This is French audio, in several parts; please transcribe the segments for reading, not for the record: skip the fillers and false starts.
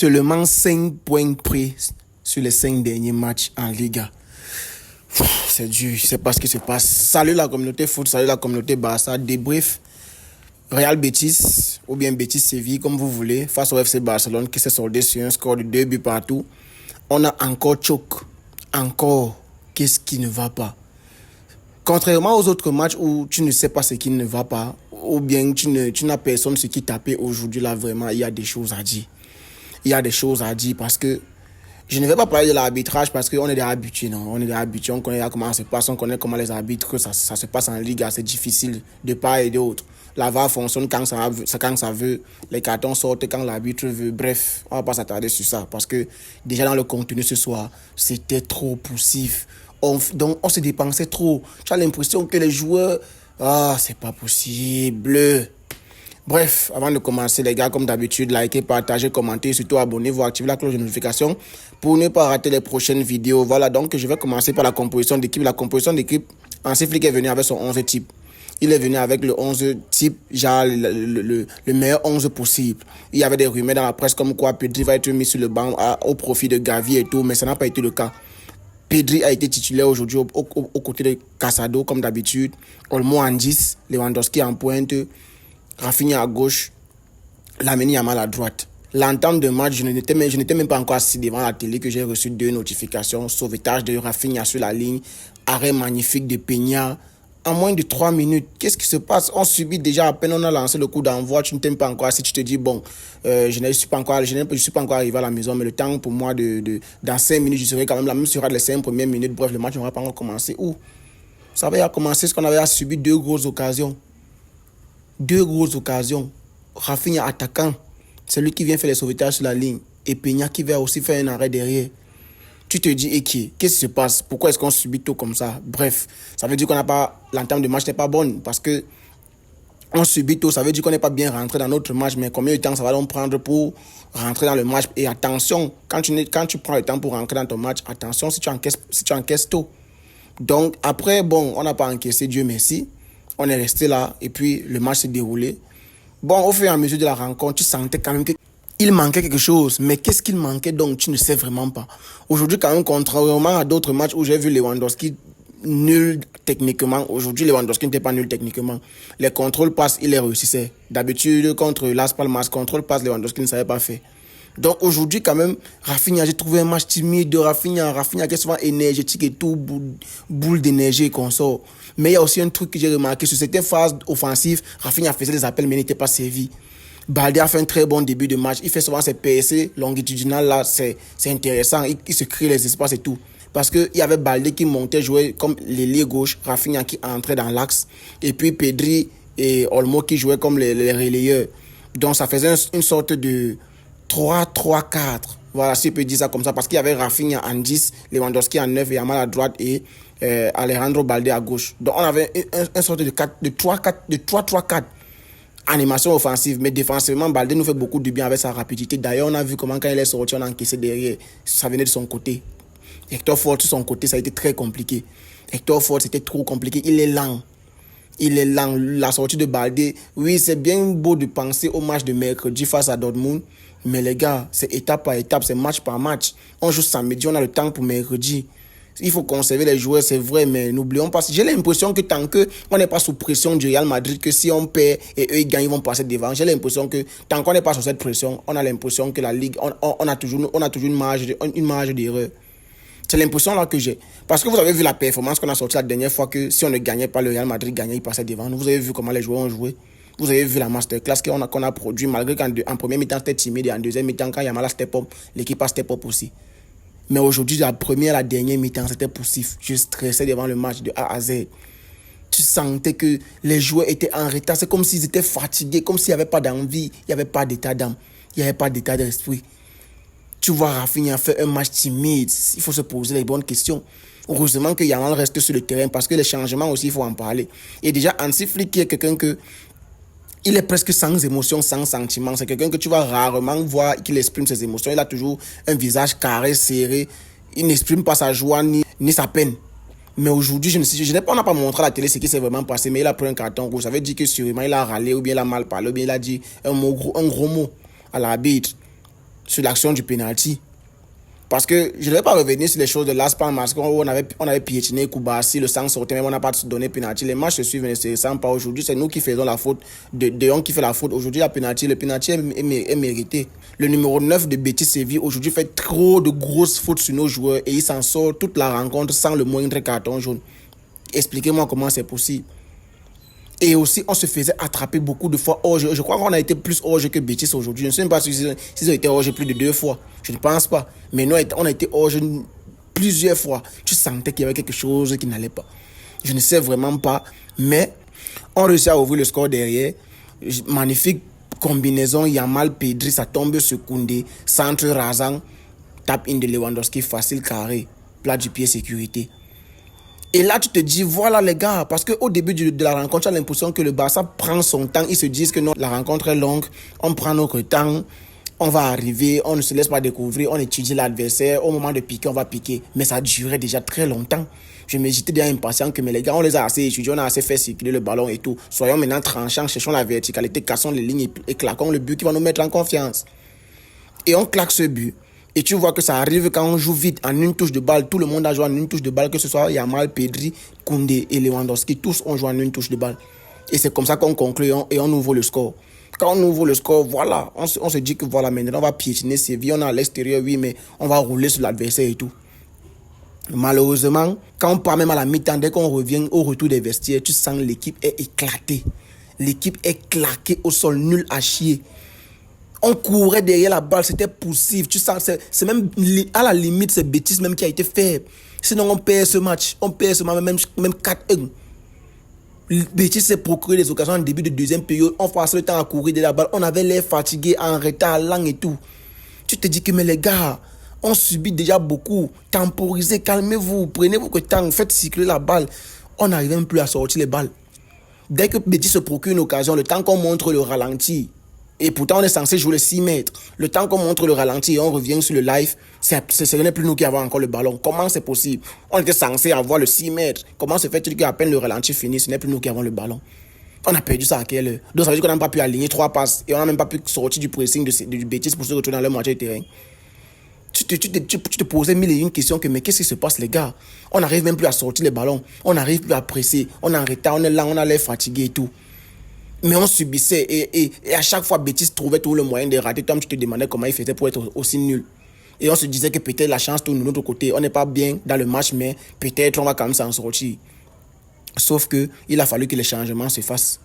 seulement 5 points pris sur les 5 derniers matchs en Liga. C'est dur, je ne sais pas ce qui se passe. Salut la communauté foot, salut la communauté Barça. Débrief Real Betis ou bien Betis Séville, comme vous voulez, face au FC Barcelone qui s'est soldé sur un score de 2 buts partout. On a encore choc. Encore, qu'est-ce qui ne va pas? Contrairement aux autres matchs où tu ne sais pas ce qui ne va pas, ou bien tu n'as personne ce qui tapait aujourd'hui, là vraiment, il y a des choses à dire. Il y a des choses à dire parce que je ne vais pas parler de l'arbitrage parce qu'on est déjà habitué, non? On est déjà habitué, on connaît comment ça se passe, on connaît comment les arbitres, ça se passe en Ligue, c'est difficile de part et d'autre. La VAR fonctionne quand ça veut, les cartons sortent quand l'arbitre veut. Bref, on ne va pas s'attarder sur ça parce que déjà dans le contenu ce soir, c'était trop poussif. Donc on se dépensait trop. Tu as l'impression que les joueurs, c'est pas possible. Bref, avant de commencer les gars, comme d'habitude, likez, partagez, commentez, surtout abonnez-vous, activez la cloche de notification pour ne pas rater les prochaines vidéos. Voilà, donc je vais commencer par la composition d'équipe. La composition d'équipe, Hansi Flick est venu avec son 11 type. Il est venu avec le 11 type, genre le meilleur 11 possible. Il y avait des rumeurs dans la presse comme quoi Pedri va être mis sur le banc au profit de Gavi et tout, mais ça n'a pas été le cas. Pedri a été titulaire aujourd'hui aux côtés de Casado, comme d'habitude. Olmo en 10, Lewandowski en pointe, Rafinha à gauche, Lamine Yamal à droite. L'entame de match, je n'étais même pas encore assis devant la télé que j'ai reçu 2 notifications. Sauvetage de Rafinha sur la ligne, arrêt magnifique de Peña. En moins de 3 minutes, qu'est-ce qui se passe? On subit déjà à peine, on a lancé le coup d'envoi, tu ne t'aimes pas encore. Si tu te dis, bon, je ne suis pas encore arrivé à la maison, mais le temps pour moi, dans 5 minutes, je serai quand même là, même sur les 5 premières minutes. Bref, le match n'aura pas encore commencé. Ça avait commencé parce qu'on avait subi 2 grosses occasions. 2 grosses occasions. Rafinha attaquant, c'est lui qui vient faire les sauvetages sur la ligne. Et Peña qui va aussi faire un arrêt derrière. Tu te dis, qu'est-ce qui se passe? Pourquoi est-ce qu'on subit tout comme ça? Bref, ça veut dire qu'on n'a pas, l'entame de match n'est pas bonne parce que on subit tout, ça veut dire qu'on n'est pas bien rentré dans notre match, mais combien de temps ça va donc prendre pour rentrer dans le match? Et attention, quand tu prends le temps pour rentrer dans ton match, attention si tu encaisses tôt. Donc après, bon, on n'a pas encaissé, Dieu merci. On est resté là et puis le match s'est déroulé. Bon, au fur et à mesure de la rencontre, tu sentais quand même qu'il manquait quelque chose. Mais qu'est-ce qu'il manquait donc? Tu ne sais vraiment pas. Aujourd'hui, quand même, contrairement à d'autres matchs où j'ai vu Lewandowski nul techniquement, aujourd'hui, Lewandowski n'était pas nul techniquement. Les contrôles passes, il les réussissait. D'habitude, contre Las Palmas, contrôle passe, Lewandowski ne savait pas faire. Donc aujourd'hui, quand même, Rafinha, j'ai trouvé un match timide de Rafinha qui est souvent énergétique et tout, boule d'énergie et qu'on sort. Mais il y a aussi un truc que j'ai remarqué, sur certaines phases offensives, Rafinha faisait des appels mais n'était pas servi. Balde a fait un très bon début de match, il fait souvent ses PSC longitudinales là, c'est intéressant, il se crée les espaces et tout. Parce qu'il y avait Balde qui montait jouer comme l'ailier gauche, Rafinha qui entrait dans l'axe, et puis Pedri et Olmo qui jouaient comme les relayeurs. Donc ça faisait une sorte de 3-3-4. Voilà, si on peut dire ça comme ça, parce qu'il y avait Rafinha en 10, Lewandowski en 9, et Yamal à droite et Alejandro Balde à gauche. Donc on avait une sorte de 3-3-4. Animation offensive, mais défensivement, Balde nous fait beaucoup de bien avec sa rapidité. D'ailleurs, on a vu comment quand il est sorti, on a encaissé derrière. Ça venait de son côté. Hector Ford, sur son côté, ça a été très compliqué. Hector Ford, c'était trop compliqué. Il est lent. La sortie de Balde, oui, c'est bien beau de penser au match de mercredi face à Dortmund. Mais les gars, c'est étape par étape, c'est match par match. On joue samedi, on a le temps pour mercredi. Il faut conserver les joueurs, c'est vrai, mais n'oublions pas. J'ai l'impression que tant qu'on n'est pas sous pression du Real Madrid, que si on perd et eux ils gagnent, ils vont passer devant. J'ai l'impression que tant qu'on n'est pas sous cette pression, on a l'impression que la Ligue, on a toujours une marge d'erreur. C'est l'impression là que j'ai. Parce que vous avez vu la performance qu'on a sortie la dernière fois, que si on ne gagnait pas, le Real Madrid gagnait, il passait devant. Vous avez vu comment les joueurs ont joué. Vous avez vu la masterclass qu'on a produit, malgré qu'en première mi-temps c'était timide et en deuxième mi-temps, quand Yamal a step up, l'équipe a step up aussi. Mais aujourd'hui, la première, la dernière mi-temps, c'était poussif. Je stressais devant le match de A à Z. Tu sentais que les joueurs étaient en retard. C'est comme s'ils étaient fatigués, comme s'il n'y avait pas d'envie, il n'y avait pas d'état d'âme, il n'y avait pas d'état d'esprit. Tu vois, Rafinha fait un match timide. Il faut se poser les bonnes questions. Heureusement que Yamal reste sur le terrain parce que les changements aussi, il faut en parler. Et déjà, Hansi Flick, qui est quelqu'un que il est presque sans émotion, sans sentiment. C'est quelqu'un que tu vas rarement voir qu'il exprime ses émotions. Il a toujours un visage carré, serré. Il n'exprime pas sa joie ni sa peine. Mais aujourd'hui, on n'a pas montré à la télé ce qui s'est vraiment passé, mais il a pris un carton rouge. Ça veut dire que sûrement il a râlé, ou bien il a mal parlé, ou bien il a dit un gros mot à l'arbitre. sur l'action du penalty. Parce que je ne vais pas revenir sur les choses de Las Palmas, on avait piétiné Koubassi, le sang sortait, même on n'a pas donné penalty. Les matchs se suivent, ne se ressemblent pas. Aujourd'hui, c'est nous qui faisons la faute. De Jong qui fait la faute. Aujourd'hui, le penalty est mérité. Le numéro 9 de Betis Séville, aujourd'hui, fait trop de grosses fautes sur nos joueurs et il s'en sort toute la rencontre sans le moindre carton jaune. Expliquez-moi comment c'est possible. Et aussi, on se faisait attraper beaucoup de fois hors jeu. Je crois qu'on a été plus hors jeu que Betis aujourd'hui. Je ne sais même pas s'ils ont été hors jeu plus de 2 fois. Je ne pense pas. Mais nous, on a été hors jeu plusieurs fois. Tu sentais qu'il y avait quelque chose qui n'allait pas. Je ne sais vraiment pas. Mais on réussit à ouvrir le score derrière. Magnifique combinaison. Yamal, Pedri, ça tombe sur Koundé. Centre rasant. Tape in de Lewandowski. Facile, carré. Plat du pied, sécurité. Et là, tu te dis, voilà les gars, parce qu'au début de la rencontre, tu as l'impression que le Barça prend son temps. Ils se disent que non, la rencontre est longue, on prend notre temps, on va arriver, on ne se laisse pas découvrir, on étudie l'adversaire, au moment de piquer, on va piquer. Mais ça durait déjà très longtemps. J'étais déjà impatient que mais les gars, on les a assez étudiés, on a assez fait circuler le ballon et tout. Soyons maintenant tranchants, cherchons la verticalité, cassons les lignes et claquons le but qui va nous mettre en confiance. Et on claque ce but. Et tu vois que ça arrive quand on joue vite, en une touche de balle. Tout le monde a joué en une touche de balle, que ce soit Yamal, Pedri, Koundé et Lewandowski. Tous ont joué en une touche de balle. Et c'est comme ça qu'on conclut et on ouvre le score. Quand on ouvre le score, voilà, on se dit que voilà, maintenant on va piétiner Séville. On est à l'extérieur, oui, mais on va rouler sur l'adversaire et tout. Malheureusement, quand on part même à la mi-temps, dès qu'on revient au retour des vestiaires, tu sens l'équipe est éclatée. L'équipe est claquée au sol, nul à chier. On courait derrière la balle, c'était poussif. Tu sens, c'est même à la limite, c'est Betis même qui a été faible. Sinon, on perd ce match. On perd ce match, même 4-1. Betis s'est procuré des occasions en début de deuxième période. On passait le temps à courir derrière la balle. On avait l'air fatigué, en retard, lent et tout. Tu te dis que, mais les gars, on subit déjà beaucoup. Temporisez, calmez-vous, prenez votre temps, faites cycler la balle. On n'arrive même plus à sortir les balles. Dès que Betis se procure une occasion, le temps qu'on montre le ralenti, et pourtant, on est censé jouer les 6 mètres. Le temps qu'on montre le ralenti et on revient sur le live, ce n'est plus nous qui avons encore le ballon. Comment c'est possible? On était censé avoir le 6 mètres. Comment se fait-il qu'à peine le ralenti finit, ce n'est plus nous qui avons le ballon? On a perdu ça à quelle heure? Donc ça veut dire qu'on n'a pas pu aligner 3 passes et on n'a même pas pu sortir du pressing du Betis pour se retrouver dans le moitié de terrain. Tu te posais mille et une questions que mais qu'est-ce qui se passe les gars? On n'arrive même plus à sortir les ballons. On n'arrive plus à presser. On est en retard, on est là, on a l'air fatigué et tout. Mais on subissait et à chaque fois, Betis trouvait tout le moyen de rater. Tom, tu te demandais comment il faisait pour être aussi nul. Et on se disait que peut-être la chance tourne de l'autre côté. On n'est pas bien dans le match, mais peut-être on va quand même s'en sortir. Sauf qu'il a fallu que les changements se fassent.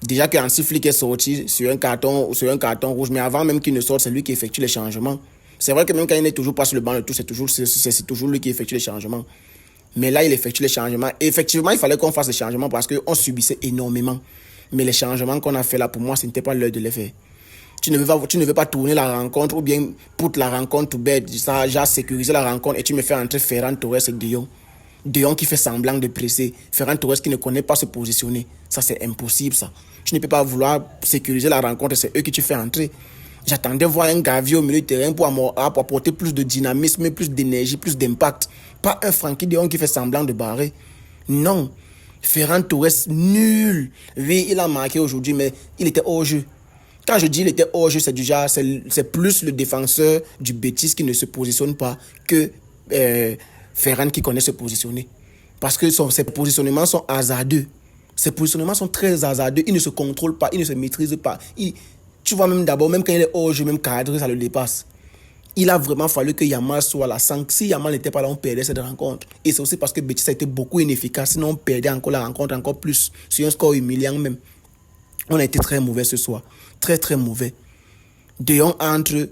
Déjà que Hansi Flick est sorti sur un carton rouge, mais avant même qu'il ne sorte, c'est lui qui effectue les changements. C'est vrai que même quand il n'est toujours pas sur le banc de tout, c'est toujours lui qui effectue les changements. Mais là, il effectue les changements. Et effectivement, il fallait qu'on fasse les changements parce qu'on subissait énormément. Mais les changements qu'on a fait là, pour moi, ce n'était pas l'heure de les faire. Tu ne veux pas tourner la rencontre ou bien put la rencontre to bed. Ça, j'ai sécurisé la rencontre et tu me fais entrer Ferran Torres et De Jong. De Jong qui fait semblant de presser. Ferran Torres qui ne connaît pas se positionner. Ça, c'est impossible, ça. Tu ne peux pas vouloir sécuriser la rencontre et c'est eux que tu fais entrer. J'attendais voir un Gavi au milieu du terrain pour apporter plus de dynamisme, plus d'énergie, plus d'impact. Pas un Frenkie de Jong qui fait semblant de barrer. Non. Ferran Torres, nul. Oui, il a marqué aujourd'hui, mais il était hors jeu. Quand je dis il était hors jeu, c'est du genre, c'est plus le défenseur du Betis qui ne se positionne pas que Ferran qui connaît se positionner. Parce que ses positionnements sont hasardeux. Ses positionnements sont très hasardeux. Il ne se contrôle pas, il ne se maîtrise pas. Tu vois même d'abord, même quand il est hors jeu, même cadré, ça le dépasse. Il a vraiment fallu que Yamal soit à la 5. Si Yamal n'était pas là, on perdait cette rencontre. Et c'est aussi parce que Betis a été beaucoup inefficace. Sinon, on perdait encore la rencontre, encore plus. Sur un score humiliant même. On a été très mauvais ce soir. Très, très mauvais. De Jong entre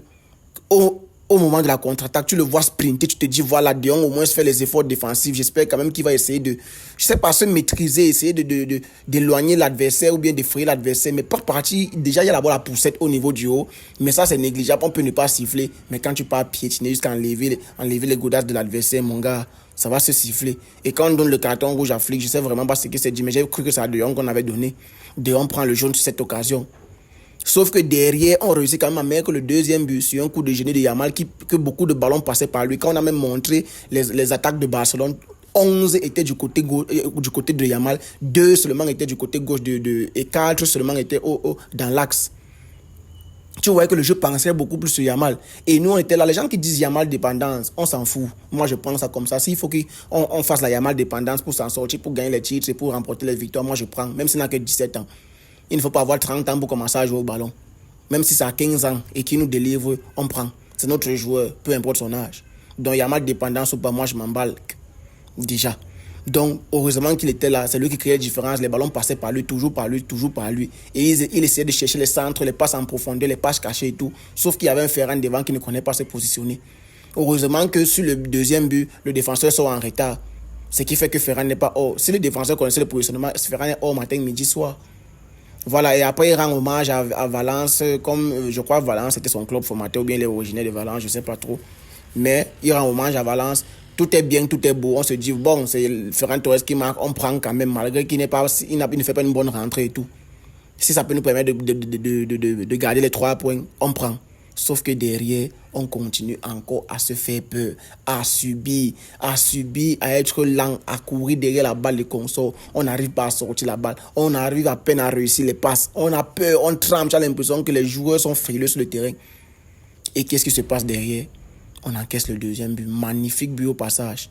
au moment de la contre-attaque. Tu le vois sprinter. Tu te dis, voilà, De Jong au moins fait les efforts défensifs. J'espère quand même qu'il va essayer de, je sais pas, se maîtriser, essayer d'éloigner l'adversaire ou bien d'effrayer l'adversaire. Mais par partie, déjà, il y a d'abord la poussette au niveau du haut. Mais ça, c'est négligeable. On peut ne pas siffler. Mais quand tu pars piétiner jusqu'à enlever les godasses de l'adversaire, mon gars, ça va se siffler. Et quand on donne le carton rouge à Flick, je sais vraiment pas ce que c'est dit, mais j'ai cru que c'est à De Jong qu'on avait donné. De Jong prend le jaune sur cette occasion. Sauf que derrière, on réussit quand même à mettre le deuxième but sur un coup de génie de Yamal que beaucoup de ballons passaient par lui. Quand on a même montré les attaques de Barcelone, 11 étaient du côté de Yamal, 2 seulement étaient du côté gauche et 4 seulement étaient dans l'axe. Tu voyais que le jeu pensait beaucoup plus sur Yamal. Et nous, on était là. Les gens qui disent Yamal dépendance, on s'en fout. Moi, je prends ça comme ça. S'il faut qu'on fasse la Yamal dépendance pour s'en sortir, pour gagner les titres et pour remporter les victoires, moi, je prends. Même s'il n'a que 17 ans. Il ne faut pas avoir 30 ans pour commencer à jouer au ballon. Même si ça a 15 ans et qu'il nous délivre, on prend. C'est notre joueur, peu importe son âge. Donc, Yamal dépendance ou pas, moi, je m'emballe. Déjà. Donc, heureusement qu'il était là. C'est lui qui créait la différence. Les ballons passaient par lui, toujours par lui, toujours par lui. Et il essayait de chercher les centres, les passes en profondeur, les passes cachées et tout. Sauf qu'il y avait un Ferran devant qui ne connaît pas se positionner. Heureusement que sur le deuxième but, le défenseur sort en retard. Ce qui fait que Ferran n'est pas hors. Si le défenseur connaissait le positionnement, Ferran est hors matin, midi, soir. Voilà, et après il rend hommage à Valence, comme je crois Valence c'était son club formateur, ou bien il est originaire de Valence, je ne sais pas trop. Mais il rend hommage à Valence. Tout est bien, tout est beau. On se dit, bon, c'est Ferran Torres qui marque, on prend quand même, malgré qu'il ne fait pas une bonne rentrée et tout. Si ça peut nous permettre de garder les 3 points, on prend. Sauf que derrière, on continue encore à se faire peur, à subir, à être lent, à courir derrière la balle de consort. On n'arrive pas à sortir la balle. On arrive à peine à réussir les passes. On a peur, on tremble. J'ai l'impression que les joueurs sont frileux sur le terrain. Et qu'est-ce qui se passe derrière? On encaisse le deuxième but. Magnifique but au passage.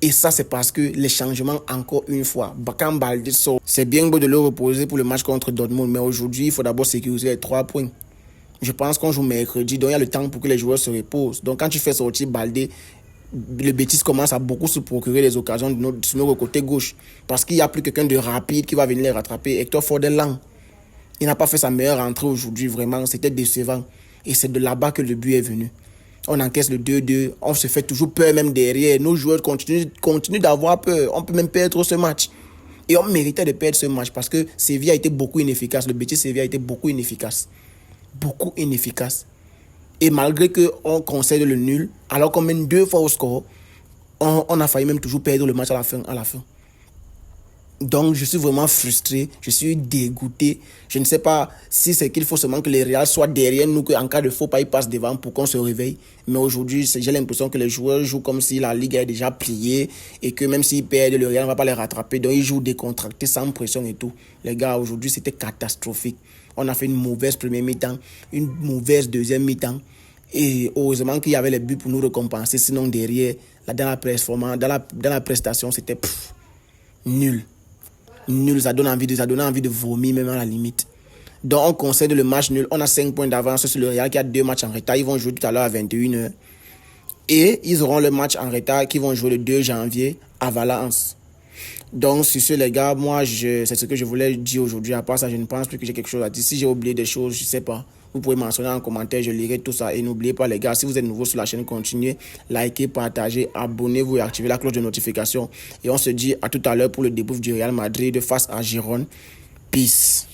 Et ça, c'est parce que les changements, encore une fois, quand Baldé sort, c'est bien beau de le reposer pour le match contre Dortmund, mais aujourd'hui, il faut d'abord sécuriser les 3 points. Je pense qu'on joue mercredi, donc il y a le temps pour que les joueurs se reposent. Donc quand tu fais sortir Baldé, le Betis commence à beaucoup se procurer des occasions sur notre côté gauche. Parce qu'il n'y a plus quelqu'un de rapide qui va venir les rattraper. Hector Ford est lent. Il n'a pas fait sa meilleure entrée aujourd'hui, vraiment. C'était décevant. Et c'est de là-bas que le but est venu. On encaisse le 2-2, on se fait toujours peur même derrière. Nos joueurs continuent d'avoir peur. On peut même perdre ce match. Et on méritait de perdre ce match parce que Séville a été beaucoup inefficace. Le Betis Séville a été beaucoup inefficace. Beaucoup inefficace. Et malgré qu'on concède le nul, alors qu'on mène 2 fois au score, on a failli même toujours perdre le match à la fin. Donc, je suis vraiment frustré, je suis dégoûté. Je ne sais pas si c'est qu'il faut seulement que les Real soient derrière nous, qu'en cas de faux pas, ils passent devant pour qu'on se réveille. Mais aujourd'hui, j'ai l'impression que les joueurs jouent comme si la Ligue est déjà pliée et que même s'ils perdent, le Real ne va pas les rattraper. Donc, ils jouent décontractés, sans pression et tout. Les gars, aujourd'hui, c'était catastrophique. On a fait une mauvaise première mi-temps, une mauvaise deuxième mi-temps. Et heureusement qu'il y avait les buts pour nous récompenser. Sinon, derrière, dans la prestation, c'était nul. Nul, ça donne envie de vomir même à la limite. Donc on concède le match nul. On a 5 points d'avance sur le Real qui a 2 matchs en retard. Ils vont jouer tout à l'heure à 21h. Et ils auront le match en retard qui vont jouer le 2 janvier à Valence. Donc sur ce les gars, moi c'est ce que je voulais dire aujourd'hui. À part ça, je ne pense plus que j'ai quelque chose à dire. Si j'ai oublié des choses, je ne sais pas. Vous pouvez mentionner en commentaire, je lirai tout ça. Et n'oubliez pas les gars, si vous êtes nouveau sur la chaîne, continuez, likez, partagez, abonnez-vous et activez la cloche de notification. Et on se dit à tout à l'heure pour le débrief du Real Madrid face à Girona. Peace.